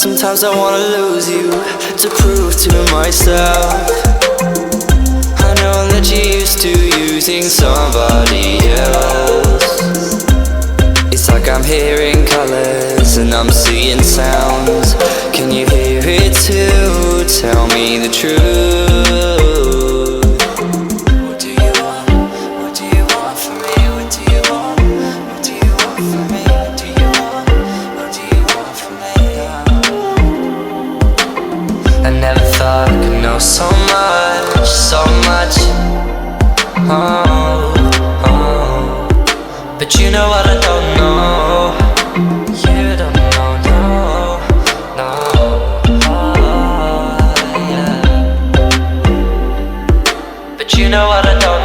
Sometimes I wanna lose you to prove to myself I know that you're used to using somebody else. It's like I'm hearing colors and I'm seeing sounds. Can you hear it too? Tell me the truth. What do you want? What do you want from me? What do you want? What do you want from me? What do you want? What do you want from me? I never thought I could know so much, so much. Oh, oh. But you know what I don't know. You don't know, no, no. Oh, yeah. But you know what I don't know.